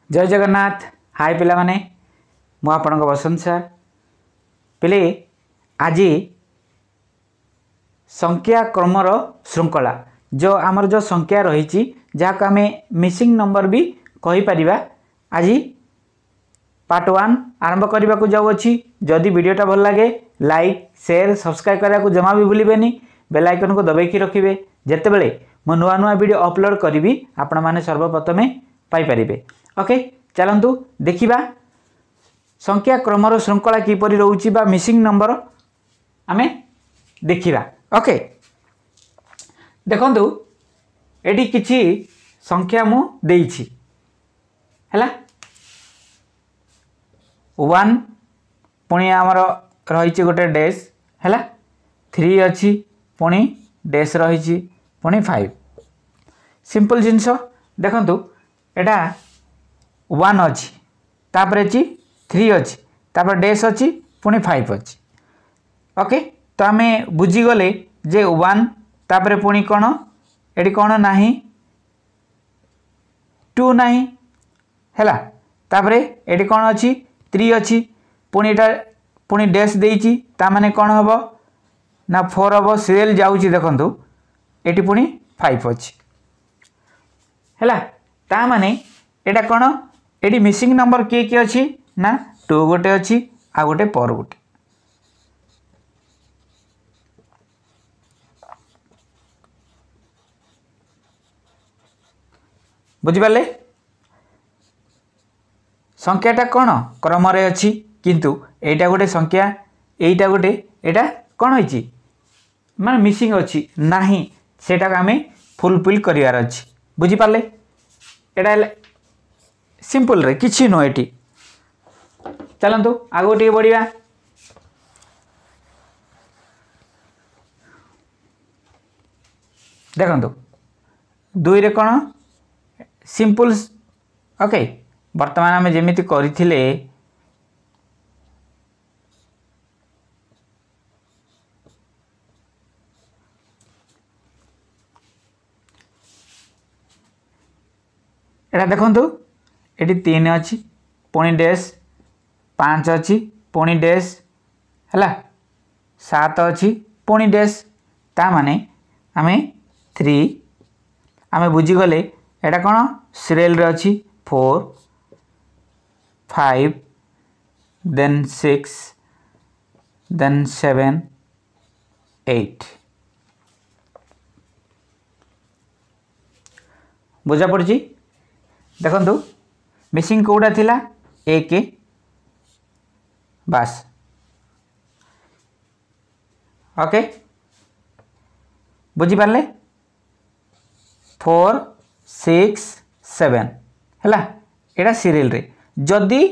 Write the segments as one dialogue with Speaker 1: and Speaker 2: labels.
Speaker 1: जय जगन्नाथ। हाय पिला माने मु आपन बसंत सार पिले आज संख्या क्रमर श्रृंखला जो आमर जो संख्या रही जहाँ आम मिसिंग नंबर भी कही परिबा आज पार्ट 1 आरंभ करने को जाऊँगी। जदि वीडियोटा भल लगे लाइक शेयर सब्सक्राइब करने को जमा भी भूलें, बेल आइकन को दबाई रखिए जिते बड़े मो नुआ नुआ वीडियो अपलोड करी आपण मैंने सर्वप्रथमे पाइपर। ओके चलतु देखा संख्या क्रमर श्रृंखला किपर रोचे मिसिंग नंबर आम देखा। ओके देखु ये किसी संख्या मु देइछि हैला 1 पुणी आमर रही गोटे डैश हैला 3 अच्छी पुणी डैश रही पुणी 5 सिंपल जिनस देखंतु एटा 1 अच्छी तापर अच्छी 3 अच्छी तापर डैश अच्छी पुणी 5 अच्छी। ओके तो आम बुझीगले जे 1 तापर पुणी कौन एटी कौन नाही 2 नाही हैला तापर एटी कौन अच्छी 3 अच्छी पुणी एटा पुणी डैश देइछि ता माने कौन हम ना 4 हम सीरियल जाउछि देखंतु एटी पुणी 5 अच्छी हैला ता माने एटा कौन एटी मिसिंग नंबर किए किए अच्छी ना 2 गोटे अच्छी आ गोटे पर गोटे बुझिपारे संख्याटा कौन क्रम अच्छी किंतु एटा गोटे संख्या एटा गोटे एटा कौन होइछि माने मिसिंग अच्छी नाही सेटा आम फुलफिल करिवार अच्छी बुझिपारे एटा सिंपल रे किछि नो एटी। चलतु आगो टे बढ़िया देखंतु 2 रे कौन सिंपल। ओके वर्तमान आम जेमिति करिथिले एटा देखंतु एटी 3 अच्छी पुणी डैश 5 अच्छी पुणी डैश हैला 7 अच्छी पुणी डैश ता माने आम 3 आम बुझीगले एटा कौन सीरियल रे अच्छी 4 5 देन 6 देन 7 8 बुझा पड़ी। देखंतु मिसिंग कोड़ा थिला 1 बस। ओके बुझी पारले 4 6 7 हैला एटा सीरियल रे जदि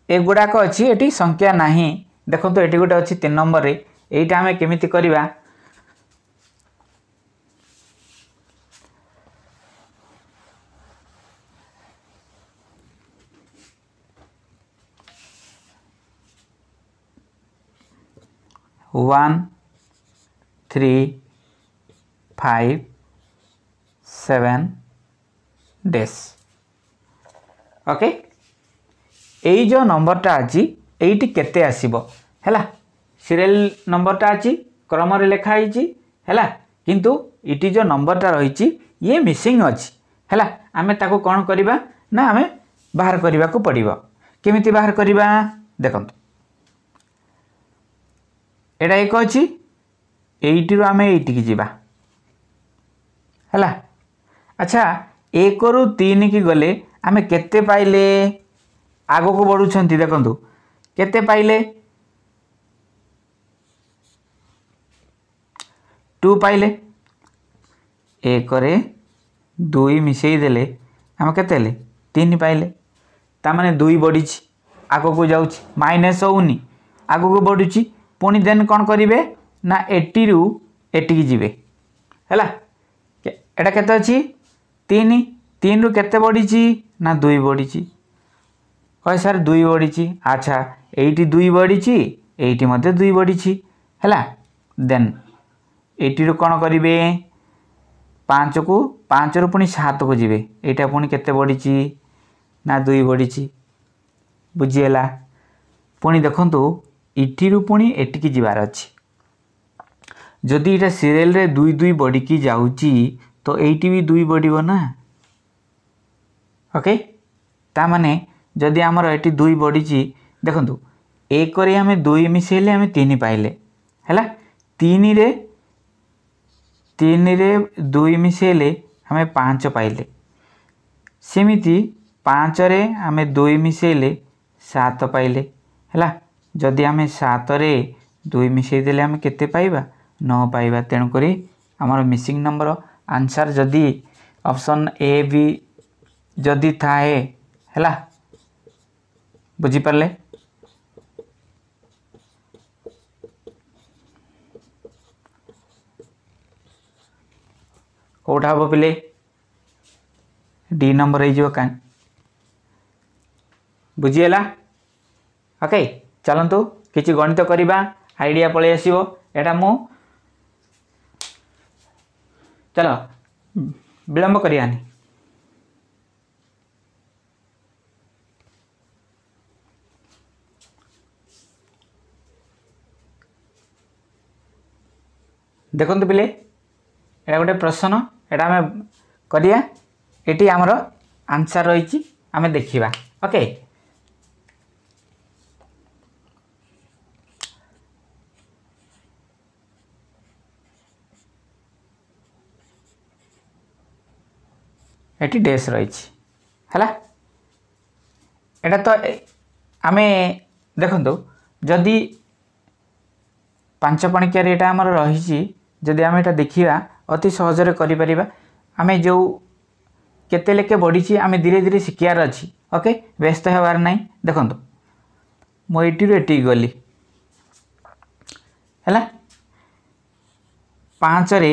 Speaker 1: एगुड़ाक अच्छी एटी संख्या नहीं देखो एटी गोटे अच्छी 3 नंबर रे एटा आमे केमिति करिबा वन 3 5 7 डैश। ओके एई जो नंबरटा अच्छी एटी केते आसीबो हैला सीरियल नंबरटा अच्छी क्रम रे लिखा होईची हैला किंतु इटी जो नंबरटा रही ये मिसिंग अच्छी हैला आमे ताको कौन करिबा ना आमे बाहर करबा को पड़िबो। केमिति बाहर करबा देखंतु एटा 1 अच्छी 8 रु आमे 8 की जीवा हैला। अच्छा 1 रु 3 की गले आमे केते पाइले आगो को बढ़ुछंती देखंतु केते पाइले 2 पाइले 1 रे 2 मिसई देले आमे केते ले 3 पाइले ता माने 2 बढ़िछि आगो को जाउछि माइनस होउनी आगो को बढ़ुछि पुणी देन कौन करेंगे ना 80 रु 80 की जीवे हैला एटा केते अछि 3 रु केते बढ़ी ना 2 बढ़ी कहे सर 2 बढ़ी। अच्छा एटी 2 बढ़ी एटी मध्य 2 बढ़ी हैला देन 80 रु कौन करेंगे 5 को 5 रु पुणी 7 को जीवे एटा पुणी केते बढ़ी ना 2 बढ़ी बुझीगला। पुणी देखंतु इटिरू पुणी एटिकी जीवार अच्छी जदि इटा सीरियल रे 2 2 बढ़ी जाऊँगी तो एटी भी 2 बढ़ो ना। ओके ता माने जदि आमर एटी 2 बढ़ी देखंतु 1 रे आमे 2 मिसेले आमे 3 पाइले हैला 3 रे 2 मिसेले आमे 5 पाइले सेमिति 5 रे आमे 2 मिसेले 7 पाइले हैला जदि आमे 7 रे 2 मिसेई देले आमे केते पाइबा 9 पाइबा। तेणु करी आमर मिसिंग नंबर आंसर जदि ऑप्शन ए बी जदि थाए हैला बुझी पारले। कोठा हम पिले डी नंबर हो बुझीगला। ओके चलतु किसी गणित करवा आइडिया पलि आसो एटा मु चलो विलंब करियानी। देखंतु पिले एटा गोटे प्रश्न एटा आमे करिया एटी आमर आंसर रही आमे देखिबा। ओके एटी डेस रही है एटा तो आमे देखंतु जदि 5 पणिकिया एटा आमर रही जदि आमे एटा देखिबा अति सहजरे करि परिबा। आमे जो केते लेके बढ़ी आमे धीरे धीरे शिखियार अच्छी। ओके व्यस्त होवार नहीं देखंतु मो एटी एटी गली है 5 रे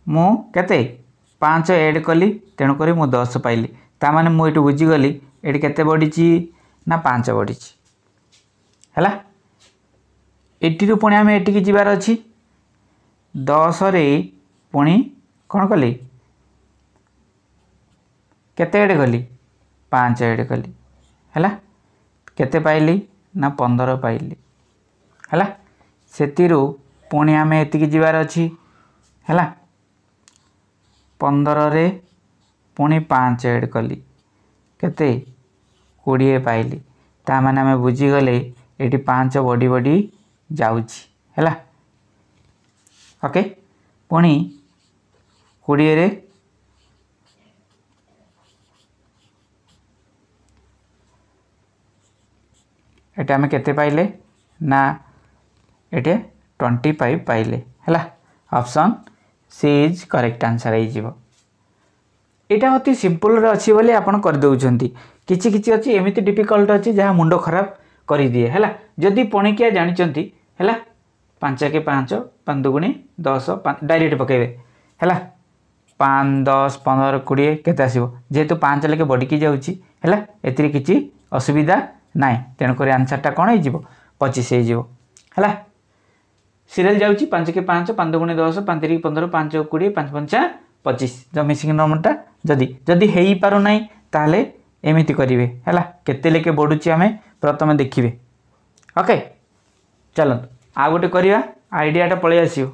Speaker 1: मु केते 5 ऐड कली तेणुक मु 10 पाइली ता माने मु एटू बुझीगली एटी केते बढ़ी ना 5 बढ़ी है। एटी पुणी आम एटिकी जीवार अच्छी 10 रे पुणी कौन कली केते ऐड कली 5 ऐड कली है केते पाइली ना 15 पाइली है सेतिरु पुणी आम एतिकी जीवार अच्छी है 15 रे पुणी 5 ऐड कली केते 20 पाइली ता माने आम बुझीगले एटी 5 बढ़ी बढ़ी जाउची है। ओके पुणी 20 रे एटा आम केते पाइले ना एटे 25 पाइले है। Option C is correct answer हो। यहाँ अति सिंपल अच्छी बोली आपन कर दउछंती किछि किछि अच्छी एमिति डिफिकल्ट अच्छी जहाँ मुंड खराब कर दिए है। जदि पणिकिया जानिचंती है 5 के 5 5 दुगुणी 10 डायरेक्ट पकेबे है 5 10 15 20 केते आसीबो जेहेतु 5 लेके बढ़ी जाउची है एतिरे किछि असुविधा नाई तेणुक आंसरटा कौन हो 25 हो। सीरियल जाऊँगी 5 के 5 5 दुगुणी 10 5 3 15 5 20 5 5 25 जो मिसिंग नंबरटा जदि जदि हो पार ना ताहले एमिति करेंगे है केते लेके बढ़ुची आम प्रथम देखिए। ओके चलत आ गोटे करवा आइडियाटा पलि आसो।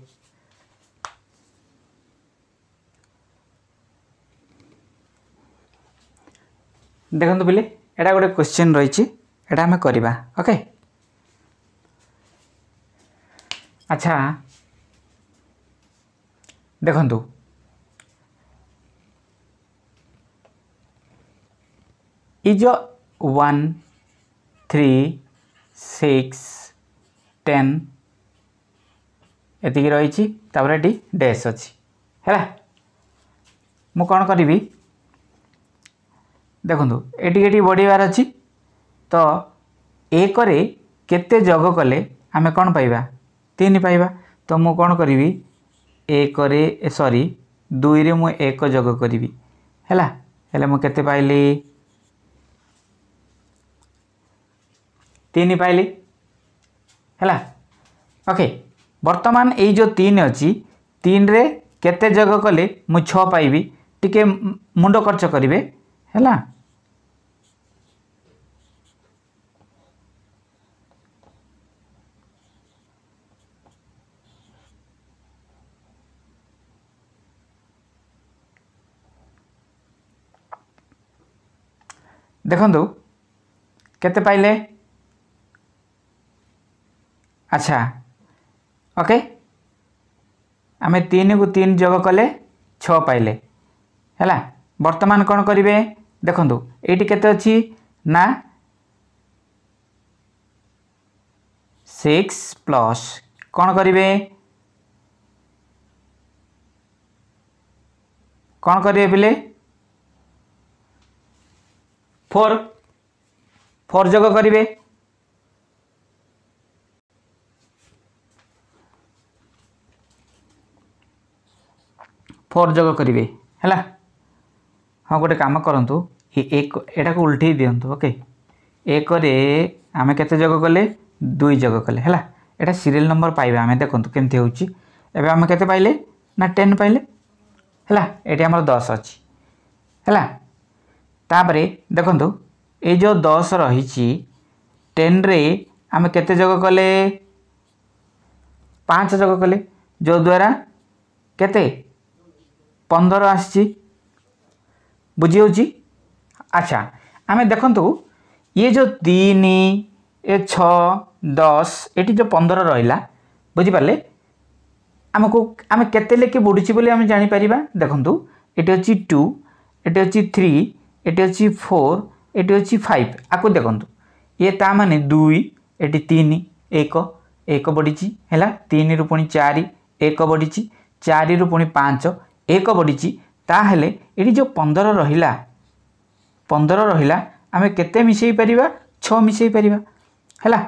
Speaker 1: देखो पिले एटा गोटे क्वेश्चन रही एटा आम करवा। ओके अच्छा देखंतु इज 1 3 6 10 एतिकी रही तापर डैश अच्छी है मु कौन करी देखंतु एटी बढ़िबार अच्छी तो 1 रे केते जग कले आमे कौन पाइबा 3 पाइबा तो मु कौन करी 1 रे सॉरी 2 रे मु 1 जग करी है मु केते पाइली 3 पाइली है। ओके वर्तमान ये जो 3 अच्छी 3 रे केते जग कले मु 6 पाइबी टिके मुंड खर्च करेंगे है देखंतु केते पाइले अच्छा ओके आमे 3 को 3 जोग कले 6 पाइले हैला वर्तमान कौन करिवे देखंतु एटी केते अछि ना 6 प्लस कौन करिवे कौन करिवे बिले 4 जोग करिवे 4 जोग करिवे हैला हाँ गोटे काम करंतु एक एटा को उल्टे दियंतु ओके एक रे आमे केते जोग कले 2 जोग कले हैला एटा सीरियल नंबर पाइबा आमे देखंतु केमथि होउची एबे आमे केते पाइले ना 10 पाइले हैला एटी हमर 10 अछि हैला तापरे देखंतु ए जो 10 रहिची 10 रे आमे केते जोग कले 5 जोग कले जो द्वारा केते 15 आछि बुझी होची अच्छा आमे देखंतु ये जो 3 ए 6 10 एटी जो 15 रहिला बुझी पाले हमको आमे केते लेके बुडुची बोली आमे जानि परिबा देखंतु एटी अछि 2 एटी अछि 3 एटी अछि 4 एटी अछि 5 आको देखंतु ये ता माने 2 एटी 3 1 बडिची हैला 3 रु पुनी 4 1 बडिची 4 रु पुनी 5 1 बडिची ता हेले एटी जो 15 रहिला आमे केते मिसई परिबा 6 मिसई परिबा हैला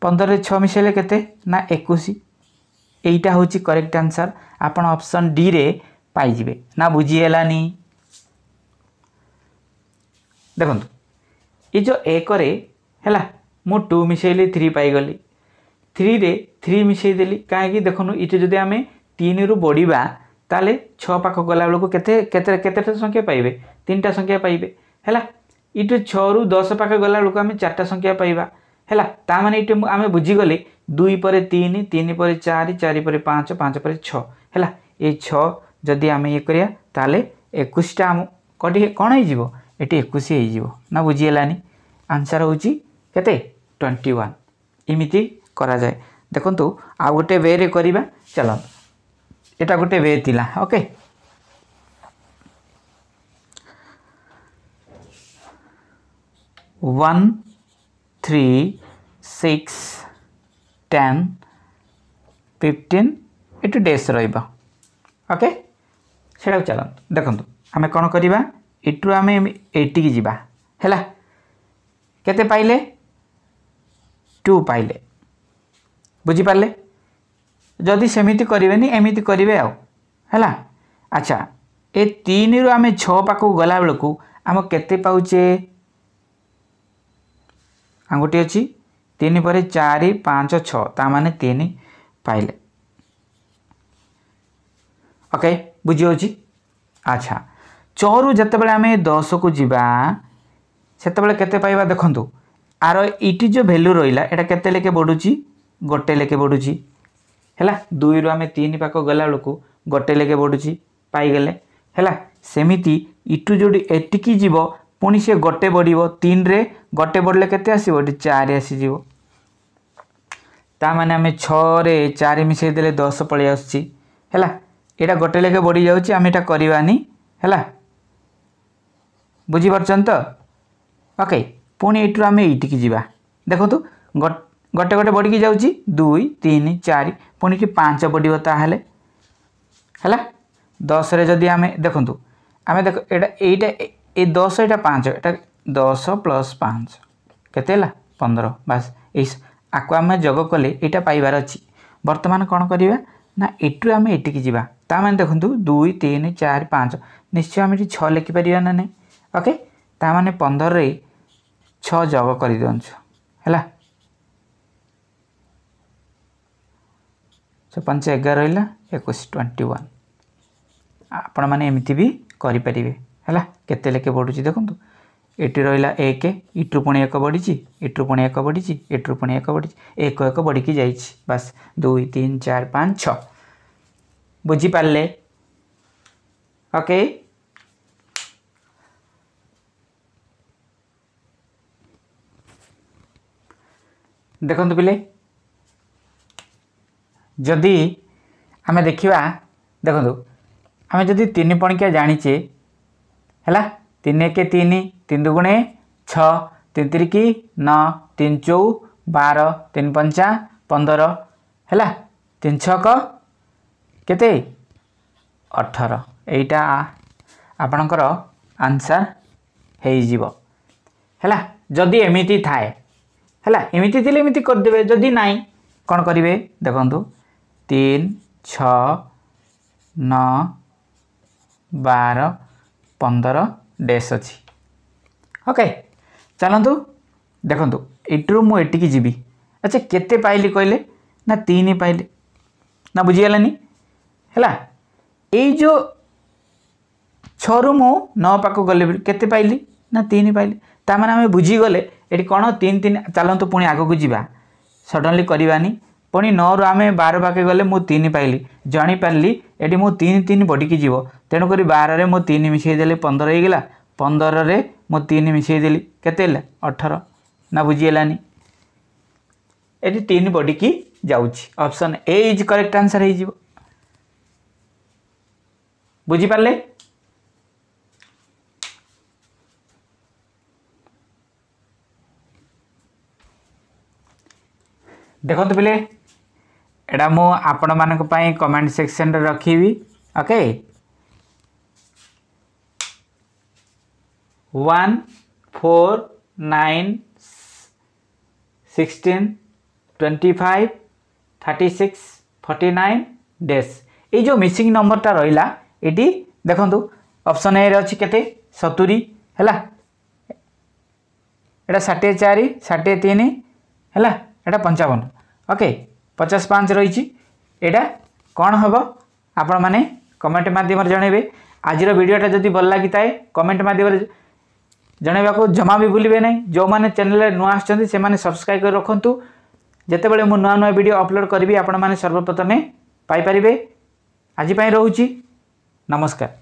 Speaker 1: 15 रे 6 मिसेले केते ना 21 एटा होची करेक्ट आंसर आपण ऑप्शन डी रे पाई जिवे ना बुझी हेलानी देखंतु ये जो 1 रे हैला मु 2 मिसेले 3 पाई गली 3 रे 3 मिसई देली काहे कि देखनु इते जदी आमे 3 रु बडीबा ताले 6 पाख गला बेलको केते केते केतेटा संख्या पाइबे 3टा संख्या पाइबे हैला इटे 6 रु 10 पाख गला बेलको आमे 4टा संख्या पाइबा हैला ता माने इटे आमे बुझी गले 2 पर 3 3 पर 4 4 पर 5 5 पर 6 हैला ए 6 जदी आमे ये करिया ताले 21 टा हम कडी कोन हे जीवो एटी 21 हे जीवो ना बुझी हेलानी आंसर होची केते 21 इमिति करा जाय देखंतु आ गोटे वे रे करिबा चलो एटा गोटे वे थिला ओके 1 3 6 10 15 एटू डेस रहिबा ओके सेटा चलो देखंतु आमे कोन करिबा एटू आमे 80 की जिबा हैला केते पाइले 2 पाइले बुझी पाले जदि सेमिति करिवेनी एमिति करिवे आउ हैला अच्छा ए 3 रु आमे 6 पाको गला बेलकू आम केते पाउचे आंगुठी अछि 3 पर 4 5 6 ता माने 3 पाइले ओके बुझी होची अच्छा 6 रु जते बेले आमे 10 को जिबा सेते बेले केते पाइबा देखंतु आरो इटी जो वैल्यू रहिला एटा केते लेके बडुची गोटे लेके बडुची हैला 2 रु आमे 3 पाको गला बेलकू गोटे लेके बडुची पाई गेले हैला सेमिति इटू जोडी एटिकी जीवो पुनी से गोटे बडिवो 3 रे गोटे बडले केते आसीबो 4 आसी जीवो ता माने आमे 6 रे 4 मिसई देले 10 पळी आछी हैला एटा गोटे लेके बडी जाउची आमे एटा करबानी हैला बुझी परछन तो ओके पुनी एटू आमे इटिकी जीवा देखो तो गोटे गोटे बडी की जाउची 2 3 4 पुनी की 5 बडिवो ता हेले हैला 10 रे जदी आमे देखंतु आमे देखो एटा ए 10 एटा 5 एटा 10 प्लस 5 केते ला 15 बस इस आको आमे जग कले एटा पाइबार अछि वर्तमान कोन करिवा ना एटू आमे एटिकी जीवा ता माने देखंतु 2 3 4 5 निश्चय आमे 6 लिखि परिया ना नै ओके ता माने 15 रे 6 जग करि दोंछु हैला सो 5 11 रहिला 21 21 आपण माने एमिति भी करि परिबे हैला केते लेके बडुची देखंतु एटी रहिला 1 इटू पुणी 1 बडीची इटू पुणी 1 बडीची इटू पुणी 1 बडीची 1 1 बडी की जाईची बस 2 3 4 5 6 बुझी पाले ओके देखंतु पिले जदि आमे देखिबा देखंतु आमे जदि 3 पणिका जानिचे हैला 3 1 3 3 दुगुणे 6 3 3 9 3 4 12 3 5 15 हैला 3 6 केते 18 एटा आपणकर आंसर हेई जीवो हैला जदि एमिति थाए हैला एमिति थिले एमिति कर देबे जदि नाही कोन करिवे देखंतु 3 6 9 12 15 डैश अछि ओके चलंतु देखंतु एट्रु मु एटिकी जीवी अच्छा केते पाइली कहले ना 3 पाइली ना बुझी गेलानी हैला ए जो 6 रु मु 9 पाको गले केते पाइली ना 3 पाइली ता माने हमें बुझी गले एटी कोन 3 3 चलंतु पुनी आगो को जीवा सडनली करबानी पुनी 9 रु आमे 12 पाके गले मु 3 पाइली जानि पारली एटी मु 3 3 बडी की जीवो तेनु करी 12 रे मु 3 मिसई देले 15 हे गेला 15 रे मु 3 मिसई देली केते ले 18 ना बुझी गेलानी एटी 3 बडी की जाउची option A is correct answer हे जीवो बुझी पारले देखो तो पिले एडा मो आपण मानक पई कमेंट सेक्शन रे रखीबी ओके 1 4 9 16 25 36 49 डैश ए जो मिसिंग नंबर ता रहिला एटी देखंतु ऑप्शन ए रे अछि केते 70 हैला एडा 64 63 हैला एटा 55 ओके 55 रही एटा कौन हम आपण मैंने कमेंट माध्यम जनइबे आज वीडियोटा जदि भल लगी थाए कमेंट माध्यम जनइबा को जमा भी भूलिए ना जो मैंने चैनल नुआ आछंती से माने सब्सक्राइब कर रखंतु जेतेबेले मु नुआ नुआ वीडियो अपलोड करी आपण माने सर्वप्रथमे पाई परिबे आज पई रहउची नमस्कार।